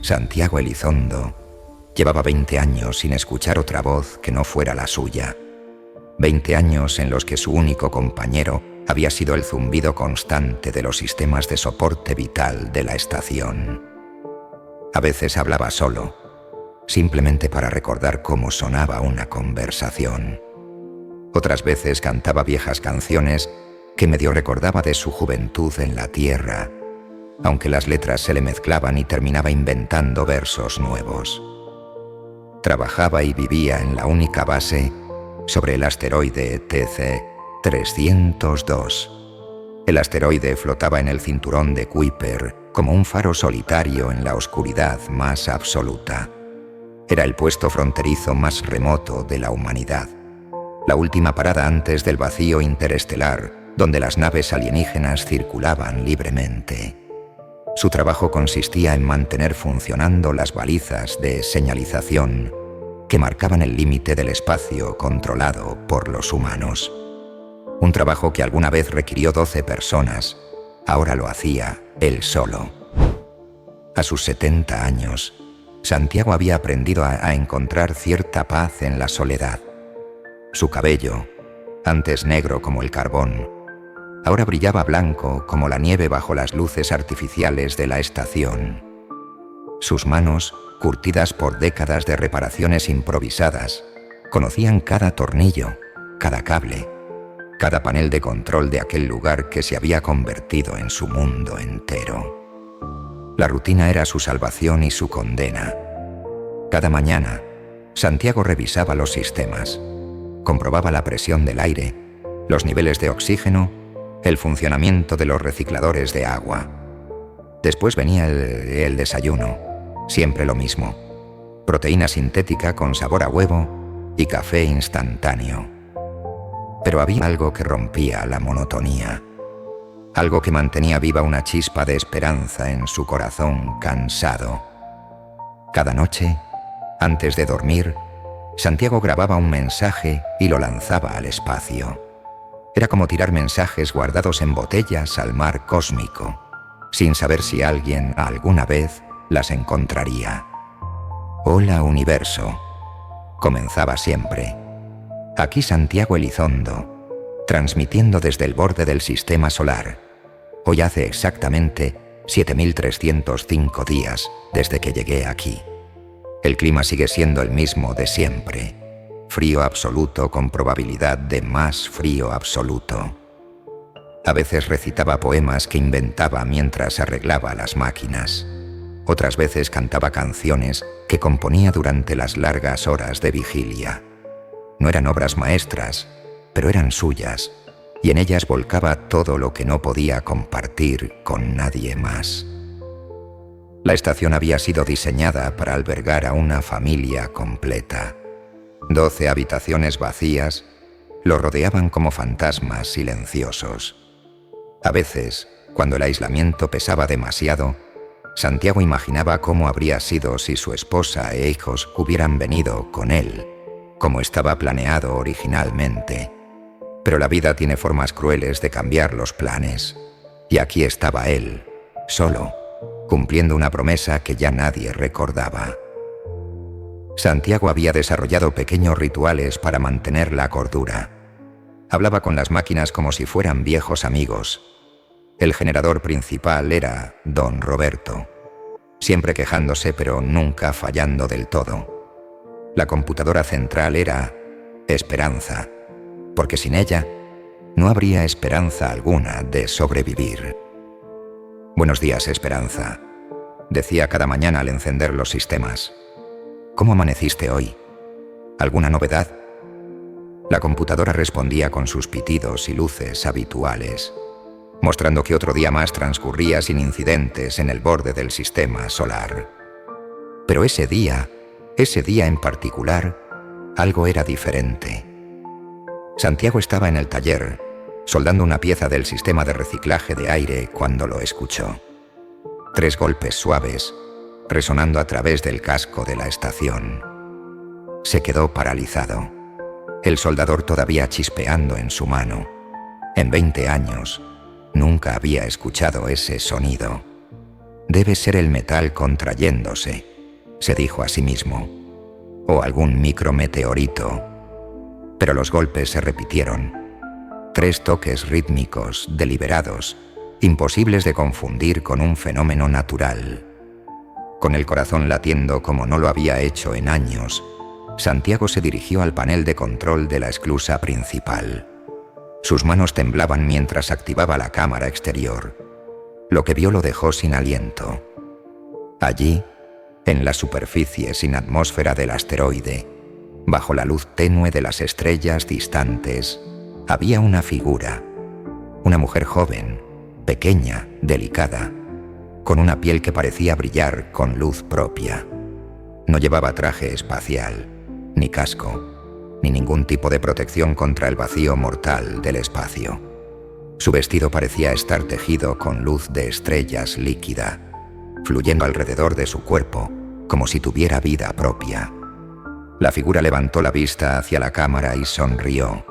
Santiago Elizondo llevaba 20 años sin escuchar otra voz que no fuera la suya. 20 años en los que su único compañero había sido el zumbido constante de los sistemas de soporte vital de la estación. A veces hablaba solo, simplemente para recordar cómo sonaba una conversación. Otras veces cantaba viejas canciones que medio recordaba de su juventud en la tierra, aunque las letras se le mezclaban y terminaba inventando versos nuevos. Trabajaba y vivía en la única base sobre el asteroide TC-302. El asteroide flotaba en el cinturón de Kuiper como un faro solitario en la oscuridad más absoluta. Era el puesto fronterizo más remoto de la humanidad, la última parada antes del vacío interestelar, donde las naves alienígenas circulaban libremente. Su trabajo consistía en mantener funcionando las balizas de señalización que marcaban el límite del espacio controlado por los humanos. Un trabajo que alguna vez requirió 12 personas, ahora lo hacía él solo. A sus 70 años, Santiago había aprendido a encontrar cierta paz en la soledad. Su cabello, antes negro como el carbón, ahora brillaba blanco como la nieve bajo las luces artificiales de la estación. Sus manos, curtidas por décadas de reparaciones improvisadas, conocían cada tornillo, cada cable, cada panel de control de aquel lugar que se había convertido en su mundo entero. La rutina era su salvación y su condena. Cada mañana, Santiago revisaba los sistemas, comprobaba la presión del aire, los niveles de oxígeno, el funcionamiento de los recicladores de agua. Después venía el desayuno, siempre lo mismo: proteína sintética con sabor a huevo y café instantáneo. Pero había algo que rompía la monotonía, algo que mantenía viva una chispa de esperanza en su corazón cansado. Cada noche, antes de dormir, Santiago grababa un mensaje y lo lanzaba al espacio. Era como tirar mensajes guardados en botellas al mar cósmico, sin saber si alguien alguna vez las encontraría. «Hola, universo», comenzaba siempre. Aquí Santiago Elizondo, transmitiendo desde el borde del sistema solar. Hoy hace exactamente 7.305 días desde que llegué aquí. El clima sigue siendo el mismo de siempre. Frío absoluto con probabilidad de más frío absoluto. A veces recitaba poemas que inventaba mientras arreglaba las máquinas. Otras veces cantaba canciones que componía durante las largas horas de vigilia. No eran obras maestras, pero eran suyas, y en ellas volcaba todo lo que no podía compartir con nadie más. La estación había sido diseñada para albergar a una familia completa. 12 habitaciones vacías lo rodeaban como fantasmas silenciosos. A veces, cuando el aislamiento pesaba demasiado, Santiago imaginaba cómo habría sido si su esposa e hijos hubieran venido con él, como estaba planeado originalmente. Pero la vida tiene formas crueles de cambiar los planes, y aquí estaba él, solo, cumpliendo una promesa que ya nadie recordaba. Santiago había desarrollado pequeños rituales para mantener la cordura. Hablaba con las máquinas como si fueran viejos amigos. El generador principal era Don Roberto, siempre quejándose pero nunca fallando del todo. La computadora central era Esperanza, porque sin ella no habría esperanza alguna de sobrevivir. «Buenos días, Esperanza», decía cada mañana al encender los sistemas. «¿Cómo amaneciste hoy? ¿Alguna novedad?» La computadora respondía con sus pitidos y luces habituales, mostrando que otro día más transcurría sin incidentes en el borde del sistema solar. Pero ese día en particular, algo era diferente. Santiago estaba en el taller, soldando una pieza del sistema de reciclaje de aire cuando lo escuchó. 3 golpes suaves, resonando a través del casco de la estación. Se quedó paralizado, el soldador todavía chispeando en su mano. En 20 años, nunca había escuchado ese sonido. Debe ser el metal contrayéndose, se dijo a sí mismo, o algún micrometeorito. Pero los golpes se repitieron. 3 toques rítmicos, deliberados, imposibles de confundir con un fenómeno natural. Con el corazón latiendo como no lo había hecho en años, Santiago se dirigió al panel de control de la esclusa principal. Sus manos temblaban mientras activaba la cámara exterior. Lo que vio lo dejó sin aliento. Allí, en la superficie sin atmósfera del asteroide, bajo la luz tenue de las estrellas distantes, había una figura. Una mujer joven, pequeña, delicada, con una piel que parecía brillar con luz propia. No llevaba traje espacial, ni casco, ni ningún tipo de protección contra el vacío mortal del espacio. Su vestido parecía estar tejido con luz de estrellas líquida, fluyendo alrededor de su cuerpo, como si tuviera vida propia. La figura levantó la vista hacia la cámara y sonrió.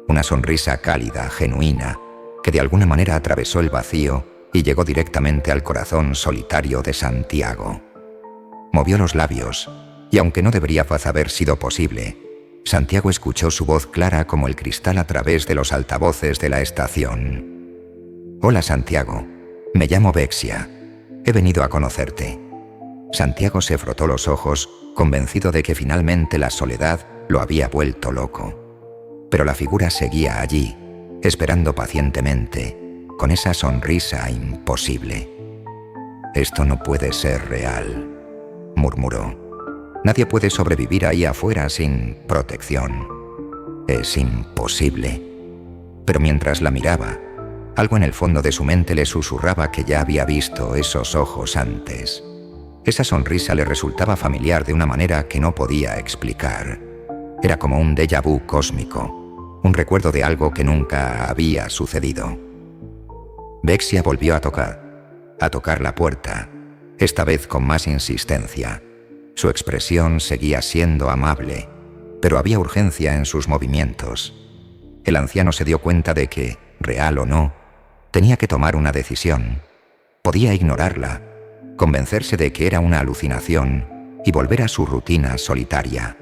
Una sonrisa cálida, genuina, que de alguna manera atravesó el vacío y llegó directamente al corazón solitario de Santiago. Movió los labios, y aunque no debería haber sido posible, Santiago escuchó su voz clara como el cristal a través de los altavoces de la estación. «Hola, Santiago. Me llamo Vexia. He venido a conocerte». Santiago se frotó los ojos, convencido de que finalmente la soledad lo había vuelto loco. Pero la figura seguía allí, esperando pacientemente, con esa sonrisa imposible. «Esto no puede ser real», murmuró. «Nadie puede sobrevivir ahí afuera sin protección. Es imposible». Pero mientras la miraba, algo en el fondo de su mente le susurraba que ya había visto esos ojos antes. Esa sonrisa le resultaba familiar de una manera que no podía explicar. Era como un déjà vu cósmico, un recuerdo de algo que nunca había sucedido. Vexia volvió a tocar la puerta, esta vez con más insistencia. Su expresión seguía siendo amable, pero había urgencia en sus movimientos. El anciano se dio cuenta de que, real o no, tenía que tomar una decisión. Podía ignorarla, convencerse de que era una alucinación y volver a su rutina solitaria.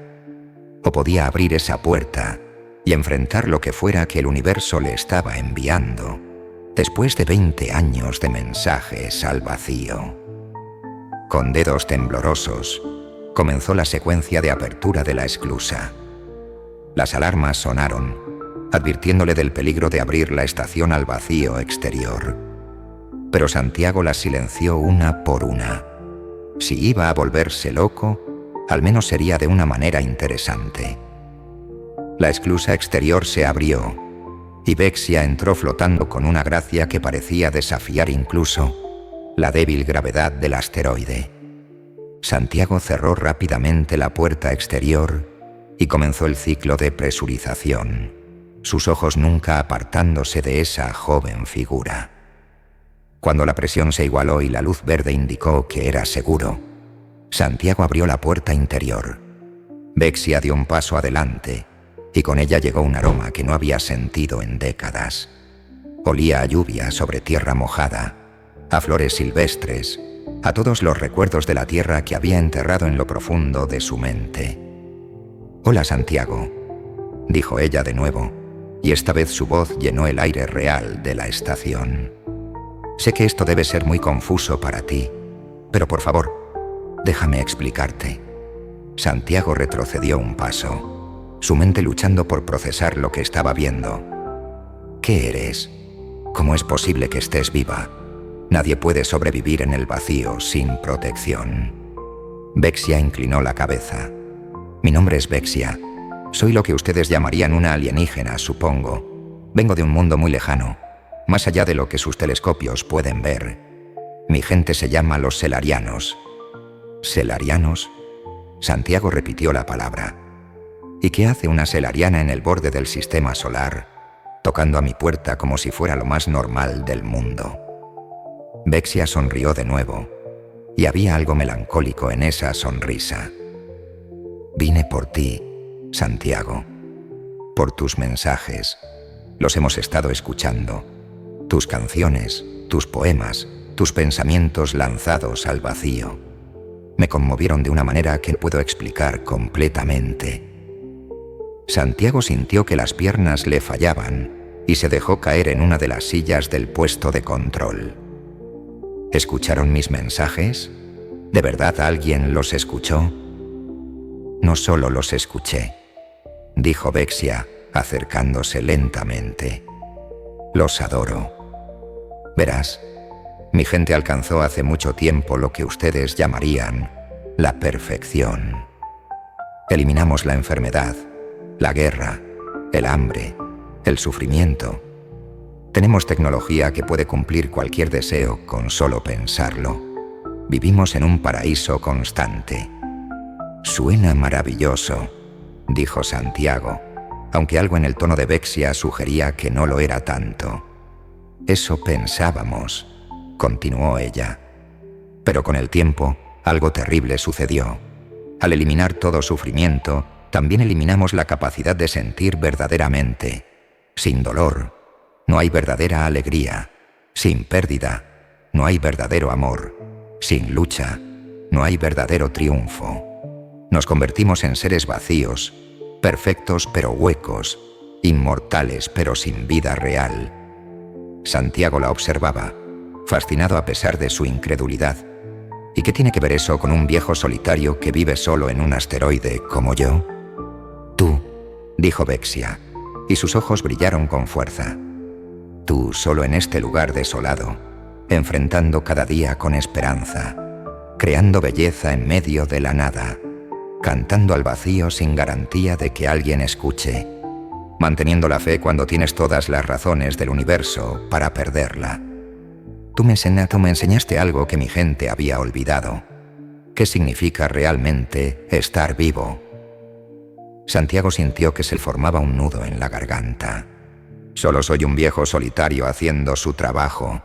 O podía abrir esa puerta y enfrentar lo que fuera que el universo le estaba enviando, después de 20 años de mensajes al vacío. Con dedos temblorosos, comenzó la secuencia de apertura de la esclusa. Las alarmas sonaron, advirtiéndole del peligro de abrir la estación al vacío exterior. Pero Santiago las silenció una por una. Si iba a volverse loco, al menos sería de una manera interesante. La esclusa exterior se abrió, y Vexia entró flotando con una gracia que parecía desafiar incluso la débil gravedad del asteroide. Santiago cerró rápidamente la puerta exterior y comenzó el ciclo de presurización, sus ojos nunca apartándose de esa joven figura. Cuando la presión se igualó y la luz verde indicó que era seguro, Santiago abrió la puerta interior. Vexia dio un paso adelante, y con ella llegó un aroma que no había sentido en décadas. Olía a lluvia sobre tierra mojada, a flores silvestres, a todos los recuerdos de la tierra que había enterrado en lo profundo de su mente. «Hola, Santiago», dijo ella de nuevo, y esta vez su voz llenó el aire real de la estación. «Sé que esto debe ser muy confuso para ti, pero por favor, déjame explicarte». Santiago retrocedió un paso, su mente luchando por procesar lo que estaba viendo. «¿Qué eres? ¿Cómo es posible que estés viva? Nadie puede sobrevivir en el vacío sin protección». Vexia inclinó la cabeza. «Mi nombre es Vexia. Soy lo que ustedes llamarían una alienígena, supongo. Vengo de un mundo muy lejano, más allá de lo que sus telescopios pueden ver. Mi gente se llama los Selarianos». «¿Selarianos?». Santiago repitió la palabra. «¿Y qué hace una selariana en el borde del sistema solar, tocando a mi puerta como si fuera lo más normal del mundo?». Vexia sonrió de nuevo, y había algo melancólico en esa sonrisa. «Vine por ti, Santiago, por tus mensajes. Los hemos estado escuchando. Tus canciones, tus poemas, tus pensamientos lanzados al vacío, me conmovieron de una manera que no puedo explicar completamente. Santiago sintió que las piernas le fallaban y se dejó caer en una de las sillas del puesto de control. ¿Escucharon mis mensajes? ¿De verdad alguien los escuchó? No solo los escuché, dijo Vexia, acercándose lentamente. Los adoro. Verás, mi gente alcanzó hace mucho tiempo lo que ustedes llamarían la perfección. Eliminamos la enfermedad, la guerra, el hambre, el sufrimiento. Tenemos tecnología que puede cumplir cualquier deseo con solo pensarlo. Vivimos en un paraíso constante. Suena maravilloso, dijo Santiago, aunque algo en el tono de Vexia sugería que no lo era tanto. Eso pensábamos, continuó ella. Pero con el tiempo, algo terrible sucedió. Al eliminar todo sufrimiento, también eliminamos la capacidad de sentir verdaderamente. Sin dolor, no hay verdadera alegría. Sin pérdida, no hay verdadero amor. Sin lucha, no hay verdadero triunfo. Nos convertimos en seres vacíos, perfectos pero huecos, inmortales pero sin vida real. Santiago la observaba, fascinado a pesar de su incredulidad. ¿Y qué tiene que ver eso con un viejo solitario que vive solo en un asteroide como yo? Tú, dijo Vexia, y sus ojos brillaron con fuerza. Tú solo en este lugar desolado, enfrentando cada día con esperanza, creando belleza en medio de la nada, cantando al vacío sin garantía de que alguien escuche, manteniendo la fe cuando tienes todas las razones del universo para perderla. Tú me enseñaste algo que mi gente había olvidado. ¿Qué significa realmente estar vivo? Santiago sintió que se le formaba un nudo en la garganta. Solo soy un viejo solitario haciendo su trabajo.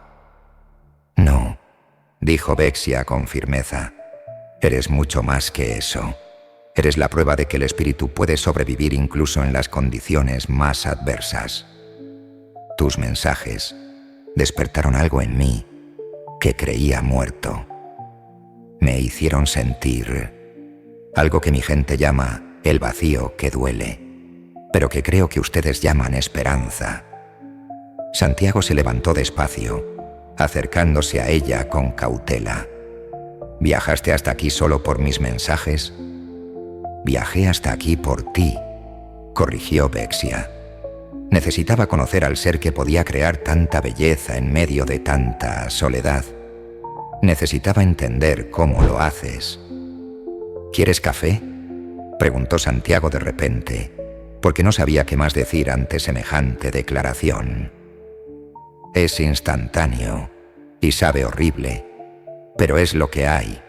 No, dijo Vexia con firmeza. Eres mucho más que eso. Eres la prueba de que el espíritu puede sobrevivir incluso en las condiciones más adversas. Tus mensajes despertaron algo en mí que creía muerto. Me hicieron sentir algo que mi gente llama el vacío que duele, pero que creo que ustedes llaman esperanza. Santiago se levantó despacio, acercándose a ella con cautela. ¿Viajaste hasta aquí solo por mis mensajes? Viajé hasta aquí por ti, corrigió Vexia. Necesitaba conocer al ser que podía crear tanta belleza en medio de tanta soledad. Necesitaba entender cómo lo haces. ¿Quieres café?, preguntó Santiago de repente, porque no sabía qué más decir ante semejante declaración. Es instantáneo y sabe horrible, pero es lo que hay.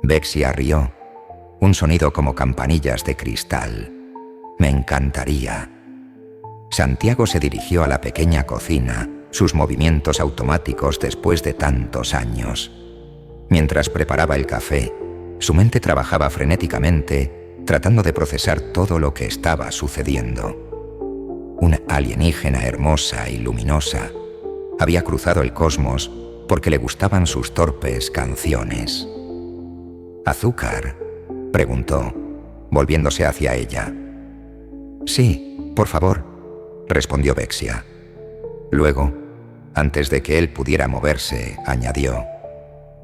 Vexia rió, un sonido como campanillas de cristal. Me encantaría. Santiago se dirigió a la pequeña cocina, sus movimientos automáticos después de tantos años. Mientras preparaba el café, su mente trabajaba frenéticamente, tratando de procesar todo lo que estaba sucediendo. Una alienígena hermosa y luminosa había cruzado el cosmos porque le gustaban sus torpes canciones. ¿Azúcar?, preguntó, volviéndose hacia ella. Sí, por favor, respondió Vexia. Luego, antes de que él pudiera moverse, añadió: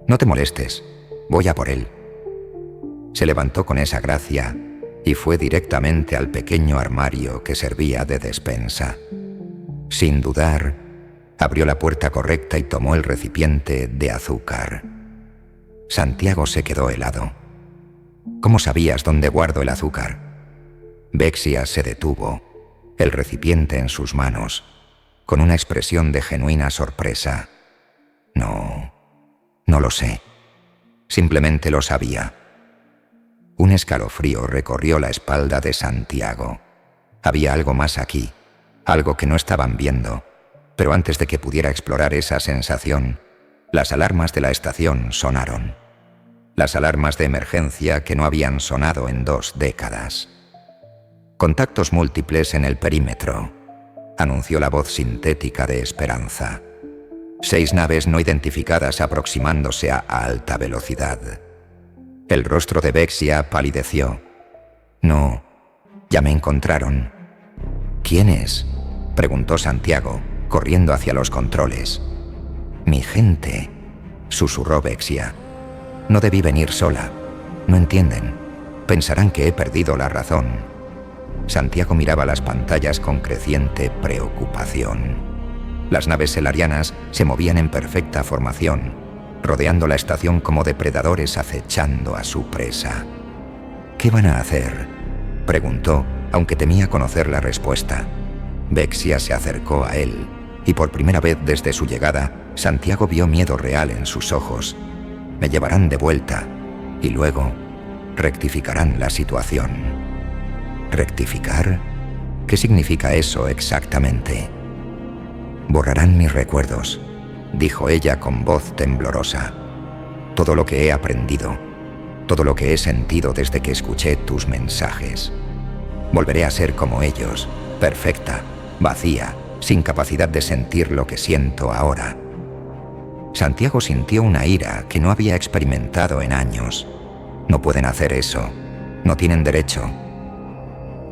no te molestes, voy a por él. Se levantó con esa gracia y fue directamente al pequeño armario que servía de despensa. Sin dudar, abrió la puerta correcta y tomó el recipiente de azúcar. Santiago se quedó helado. ¿Cómo sabías dónde guardo el azúcar? Vexia se detuvo, el recipiente en sus manos, con una expresión de genuina sorpresa. No lo sé. Simplemente lo sabía. Un escalofrío recorrió la espalda de Santiago. Había algo más aquí, algo que no estaban viendo, pero antes de que pudiera explorar esa sensación, las alarmas de la estación sonaron. Las alarmas de emergencia que no habían sonado en 2 décadas. Contactos múltiples en el perímetro, anunció la voz sintética de Esperanza. 6 naves no identificadas aproximándose a alta velocidad. El rostro de Vexia palideció. No, ya me encontraron. ¿Quiénes?, preguntó Santiago, corriendo hacia los controles. Mi gente, susurró Vexia. No debí venir sola. No entienden. Pensarán que he perdido la razón. Santiago miraba las pantallas con creciente preocupación. Las naves selarianas se movían en perfecta formación, rodeando la estación como depredadores acechando a su presa. ¿Qué van a hacer?, preguntó, aunque temía conocer la respuesta. Vexia se acercó a él, y por primera vez desde su llegada, Santiago vio miedo real en sus ojos. Me llevarán de vuelta, y luego rectificarán la situación. ¿Rectificar? ¿Qué significa eso exactamente? Borrarán mis recuerdos, dijo ella con voz temblorosa. Todo lo que he aprendido, todo lo que he sentido desde que escuché tus mensajes. Volveré a ser como ellos, perfecta, vacía, sin capacidad de sentir lo que siento ahora. Santiago sintió una ira que no había experimentado en años. No pueden hacer eso, no tienen derecho.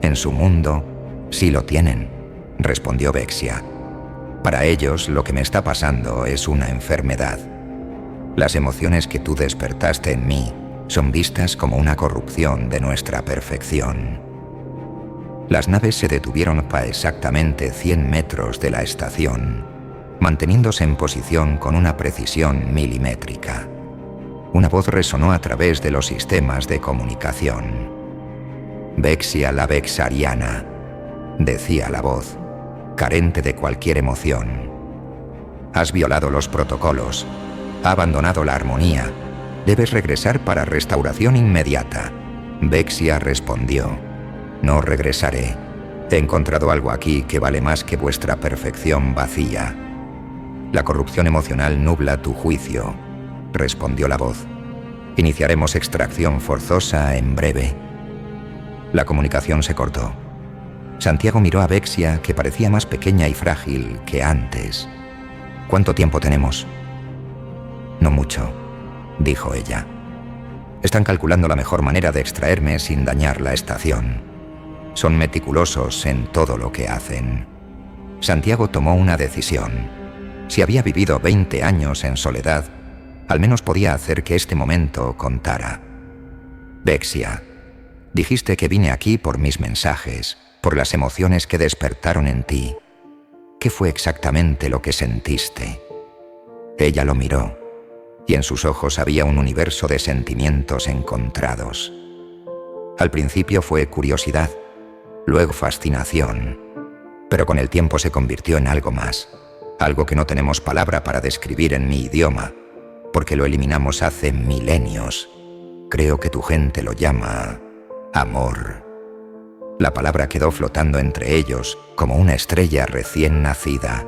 En su mundo, sí lo tienen, respondió Vexia. Para ellos, lo que me está pasando es una enfermedad. Las emociones que tú despertaste en mí son vistas como una corrupción de nuestra perfección. Las naves se detuvieron a exactamente 100 metros de la estación, manteniéndose en posición con una precisión milimétrica. Una voz resonó a través de los sistemas de comunicación. Vexia la Vexariana, decía la voz, carente de cualquier emoción. Has violado los protocolos, ha abandonado la armonía. Debes regresar para restauración inmediata. Vexia respondió. No regresaré. He encontrado algo aquí que vale más que vuestra perfección vacía. La corrupción emocional nubla tu juicio, respondió la voz. Iniciaremos extracción forzosa en breve. La comunicación se cortó. Santiago miró a Vexia, que parecía más pequeña y frágil que antes. ¿Cuánto tiempo tenemos? No mucho, dijo ella. Están calculando la mejor manera de extraerme sin dañar la estación. Son meticulosos en todo lo que hacen. Santiago tomó una decisión. Si había vivido 20 años en soledad, al menos podía hacer que este momento contara. Vexia, dijiste que vine aquí por mis mensajes, por las emociones que despertaron en ti. ¿Qué fue exactamente lo que sentiste? Ella lo miró, y en sus ojos había un universo de sentimientos encontrados. Al principio fue curiosidad, luego fascinación, pero con el tiempo se convirtió en algo más, algo que no tenemos palabra para describir en mi idioma, porque lo eliminamos hace milenios. Creo que tu gente lo llama amor. La palabra quedó flotando entre ellos como una estrella recién nacida.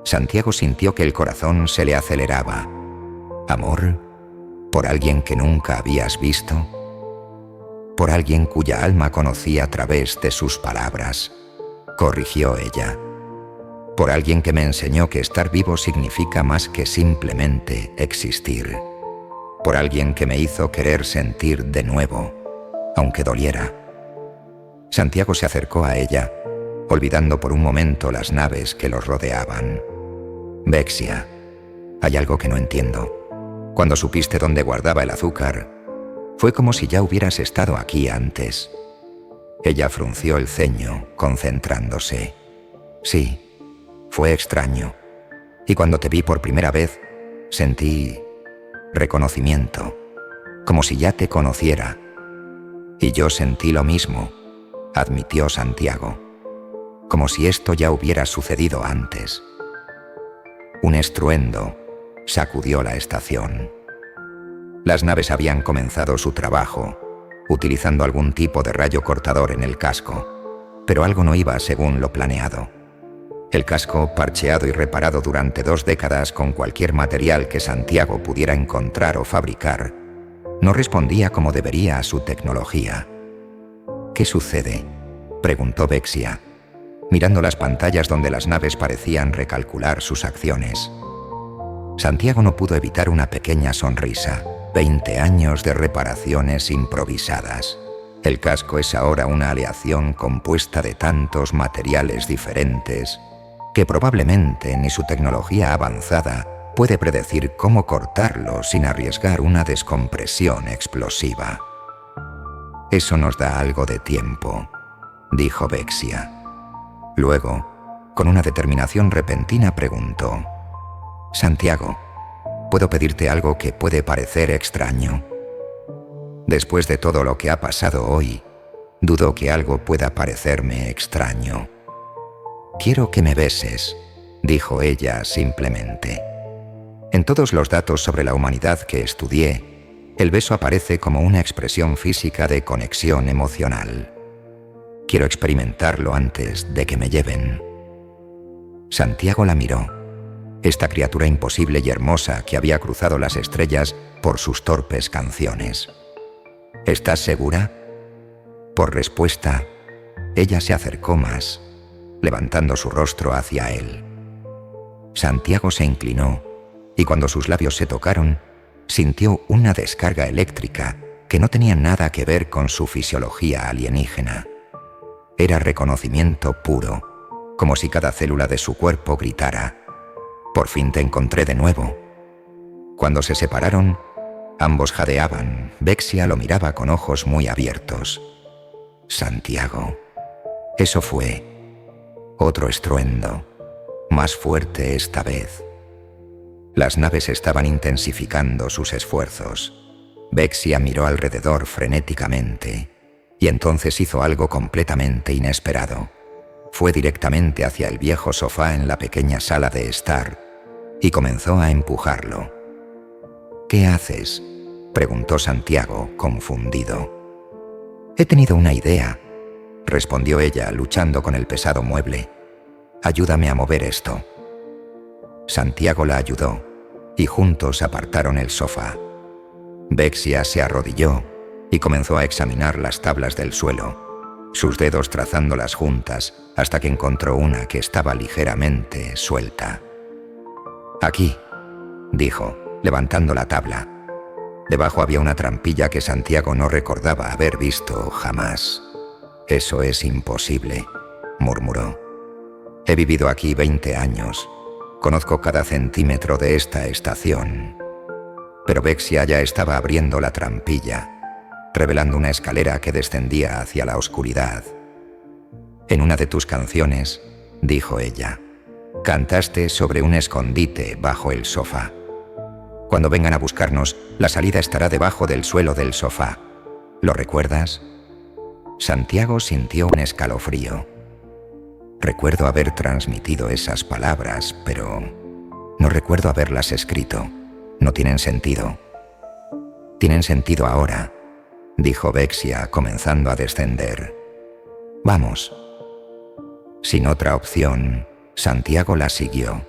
Santiago sintió que el corazón se le aceleraba. ¿Amor? ¿Por alguien que nunca habías visto? Por alguien cuya alma conocía a través de sus palabras, corrigió ella. Por alguien que me enseñó que estar vivo significa más que simplemente existir. Por alguien que me hizo querer sentir de nuevo, aunque doliera. Santiago se acercó a ella, olvidando por un momento las naves que los rodeaban. Vexia, hay algo que no entiendo. Cuando supiste dónde guardaba el azúcar, fue como si ya hubieras estado aquí antes. Ella frunció el ceño, concentrándose. Sí, fue extraño. Y cuando te vi por primera vez, sentí reconocimiento, como si ya te conociera. Y yo sentí lo mismo, admitió Santiago, como si esto ya hubiera sucedido antes. Un estruendo sacudió la estación. Las naves habían comenzado su trabajo, utilizando algún tipo de rayo cortador en el casco, pero algo no iba según lo planeado. El casco, parcheado y reparado durante 2 décadas con cualquier material que Santiago pudiera encontrar o fabricar, no respondía como debería a su tecnología. ¿Qué sucede?, preguntó Vexia, mirando las pantallas donde las naves parecían recalcular sus acciones. Santiago no pudo evitar una pequeña sonrisa. 20 años de reparaciones improvisadas. El casco es ahora una aleación compuesta de tantos materiales diferentes que probablemente ni su tecnología avanzada puede predecir cómo cortarlo sin arriesgar una descompresión explosiva. Eso nos da algo de tiempo, dijo Vexia. Luego, con una determinación repentina, preguntó: Santiago, ¿puedo pedirte algo que puede parecer extraño? Después de todo lo que ha pasado hoy, dudo que algo pueda parecerme extraño. Quiero que me beses, dijo ella simplemente. En todos los datos sobre la humanidad que estudié, el beso aparece como una expresión física de conexión emocional. Quiero experimentarlo antes de que me lleven. Santiago la miró. Esta criatura imposible y hermosa que había cruzado las estrellas por sus torpes canciones. ¿Estás segura? Por respuesta, ella se acercó más, levantando su rostro hacia él. Santiago se inclinó y cuando sus labios se tocaron, sintió una descarga eléctrica que no tenía nada que ver con su fisiología alienígena. Era reconocimiento puro, como si cada célula de su cuerpo gritara: «Por fin te encontré de nuevo». Cuando se separaron, ambos jadeaban. Vexia lo miraba con ojos muy abiertos. Santiago. Eso fue. Otro estruendo, más fuerte esta vez. Las naves estaban intensificando sus esfuerzos. Vexia miró alrededor frenéticamente y entonces hizo algo completamente inesperado. Fue directamente hacia el viejo sofá en la pequeña sala de estar y comenzó a empujarlo. «¿Qué haces?», preguntó Santiago, confundido. «He tenido una idea», respondió ella, luchando con el pesado mueble. «Ayúdame a mover esto». Santiago la ayudó y juntos apartaron el sofá. Vexia se arrodilló y comenzó a examinar las tablas del suelo, sus dedos trazándolas juntas hasta que encontró una que estaba ligeramente suelta. «Aquí», dijo, levantando la tabla. Debajo había una trampilla que Santiago no recordaba haber visto jamás. «Eso es imposible», murmuró. «He vivido aquí 20 años. Conozco cada centímetro de esta estación». Pero Vexia ya estaba abriendo la trampilla, revelando una escalera que descendía hacia la oscuridad. «En una de tus canciones», dijo ella, «cantaste sobre un escondite bajo el sofá. Cuando vengan a buscarnos, la salida estará debajo del suelo del sofá. ¿Lo recuerdas?» Santiago sintió un escalofrío. Recuerdo haber transmitido esas palabras, pero no recuerdo haberlas escrito. No tienen sentido. «Tienen sentido ahora», dijo Vexia, comenzando a descender. «Vamos». Sin otra opción, Santiago la siguió.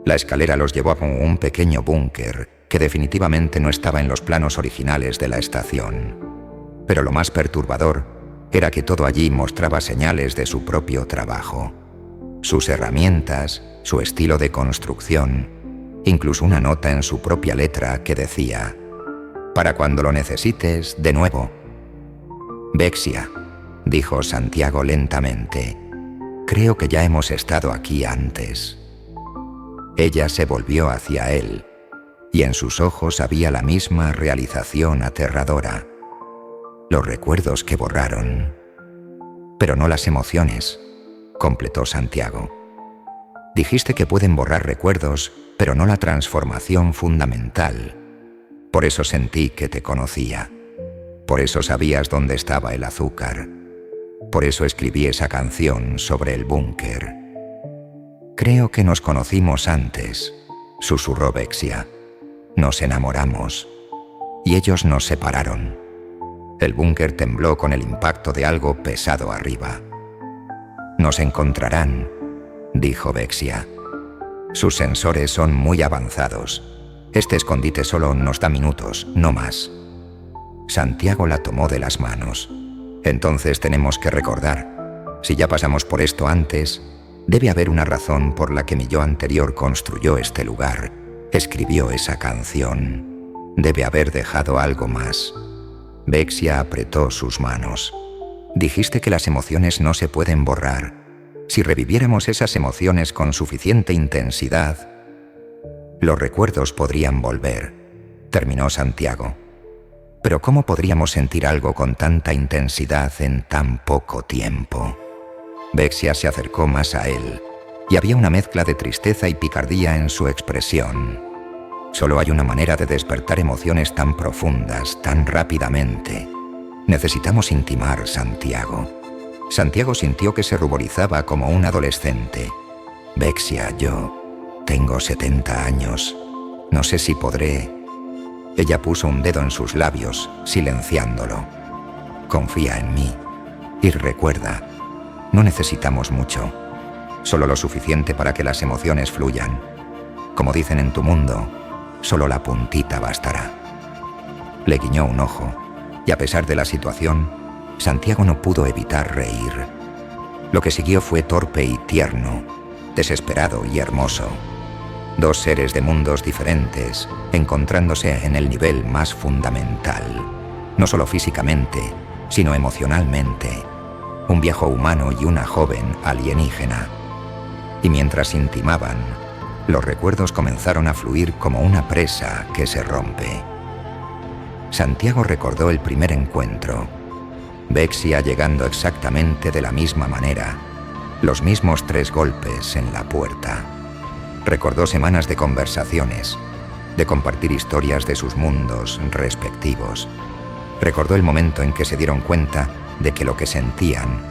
La escalera los llevó a un pequeño búnker que definitivamente no estaba en los planos originales de la estación. Pero lo más perturbador era que todo allí mostraba señales de su propio trabajo. Sus herramientas, su estilo de construcción, incluso una nota en su propia letra que decía: «Para cuando lo necesites, de nuevo». «Vexia», dijo Santiago lentamente, «creo que ya hemos estado aquí antes». Ella se volvió hacia él, y en sus ojos había la misma realización aterradora. Los recuerdos que borraron. «Pero no las emociones», completó Santiago. «Dijiste que pueden borrar recuerdos, pero no la transformación fundamental. Por eso sentí que te conocía. Por eso sabías dónde estaba el azúcar. Por eso escribí esa canción sobre el búnker». «Creo que nos conocimos antes», susurró Vexia. «Nos enamoramos. Y ellos nos separaron». El búnker tembló con el impacto de algo pesado arriba. «Nos encontrarán», dijo Vexia. «Sus sensores son muy avanzados. Este escondite solo nos da minutos, no más». Santiago la tomó de las manos. «Entonces tenemos que recordar. Si ya pasamos por esto antes, debe haber una razón por la que mi yo anterior construyó este lugar Escribió esa canción. Debe haber dejado algo más. Vexia apretó sus manos. Dijiste que las emociones no se pueden borrar. Si reviviéramos esas emociones con suficiente intensidad, los recuerdos podrían volver, terminó Santiago. Pero ¿cómo podríamos sentir algo con tanta intensidad en tan poco tiempo? Vexia se acercó más a él, y había una mezcla de tristeza y picardía en su expresión. Solo hay una manera de despertar emociones tan profundas, tan rápidamente. Necesitamos intimar, Santiago. Santiago sintió que se ruborizaba como un adolescente. Vexia, yo tengo 70 años. No sé si podré. Ella puso un dedo en sus labios, silenciándolo. Confía en mí. Y recuerda, no necesitamos mucho. Solo lo suficiente para que las emociones fluyan. Como dicen en tu mundo, solo la puntita bastará. Le guiñó un ojo, y a pesar de la situación, Santiago no pudo evitar reír. Lo que siguió fue torpe y tierno, desesperado y hermoso. Dos seres de mundos diferentes, encontrándose en el nivel más fundamental. No solo físicamente, sino emocionalmente. Un viejo humano y una joven alienígena. Y mientras intimaban, los recuerdos comenzaron a fluir como una presa que se rompe. Santiago recordó el primer encuentro. Vexia llegando exactamente de la misma manera, los mismos 3 golpes en la puerta. Recordó semanas de conversaciones, de compartir historias de sus mundos respectivos. Recordó el momento en que se dieron cuenta de que lo que sentían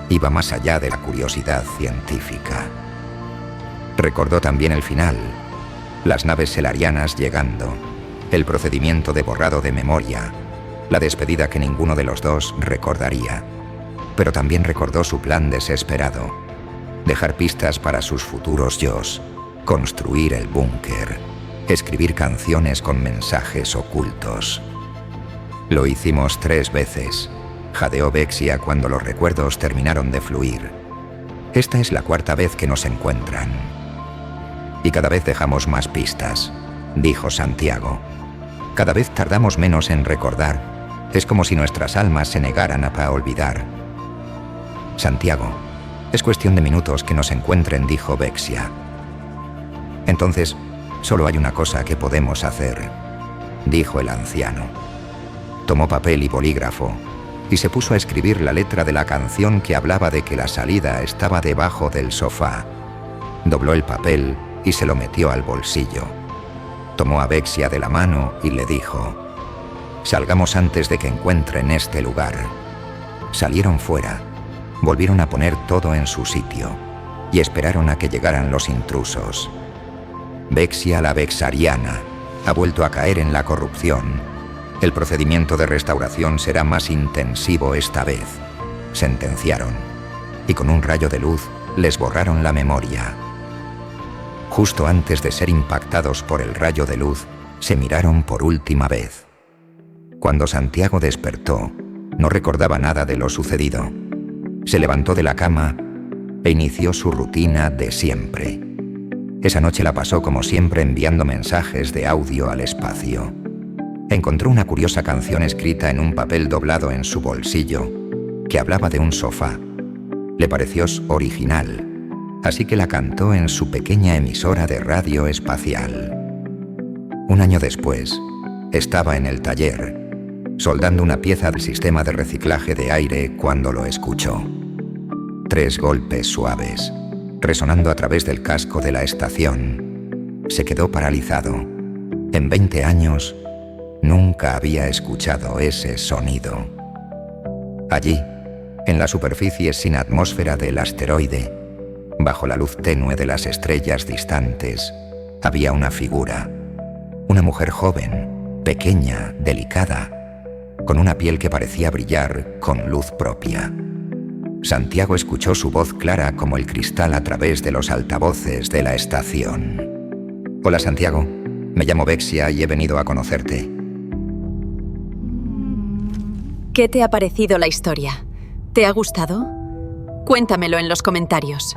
iba más allá de la curiosidad científica. Recordó también el final, las naves selarianas llegando, el procedimiento de borrado de memoria, la despedida que ninguno de los dos recordaría. Pero también recordó su plan desesperado, dejar pistas para sus futuros yos, construir el búnker, escribir canciones con mensajes ocultos. Lo hicimos 3 veces, jadeó Vexia cuando los recuerdos terminaron de fluir. Esta es la 4ª vez que nos encuentran. Y cada vez dejamos más pistas, dijo Santiago. Cada vez tardamos menos en recordar. Es como si nuestras almas se negaran a olvidar. Santiago, es cuestión de minutos que nos encuentren, dijo Vexia. Entonces, solo hay una cosa que podemos hacer, dijo el anciano. Tomó papel y bolígrafo y se puso a escribir la letra de la canción que hablaba de que la salida estaba debajo del sofá. Dobló el papel y se lo metió al bolsillo. Tomó a Vexia de la mano y le dijo: «Salgamos antes de que encuentren este lugar». Salieron fuera, volvieron a poner todo en su sitio y esperaron a que llegaran los intrusos. Vexia la Vexariana ha vuelto a caer en la corrupción. El procedimiento de restauración será más intensivo esta vez, sentenciaron, y con un rayo de luz les borraron la memoria. Justo antes de ser impactados por el rayo de luz, se miraron por última vez. Cuando Santiago despertó, no recordaba nada de lo sucedido. Se levantó de la cama e inició su rutina de siempre. Esa noche la pasó como siempre enviando mensajes de audio al espacio. Encontró una curiosa canción escrita en un papel doblado en su bolsillo, que hablaba de un sofá. Le pareció original, así que la cantó en su pequeña emisora de radio espacial. Un año después, estaba en el taller, soldando una pieza del sistema de reciclaje de aire cuando lo escuchó. 3 golpes suaves, resonando a través del casco de la estación. Se quedó paralizado. En 20 años, nunca había escuchado ese sonido. Allí, en la superficie sin atmósfera del asteroide, bajo la luz tenue de las estrellas distantes, había una figura. Una mujer joven, pequeña, delicada, con una piel que parecía brillar con luz propia. Santiago escuchó su voz clara como el cristal a través de los altavoces de la estación. «Hola, Santiago. Me llamo Vexia y he venido a conocerte». ¿Qué te ha parecido la historia? ¿Te ha gustado? Cuéntamelo en los comentarios.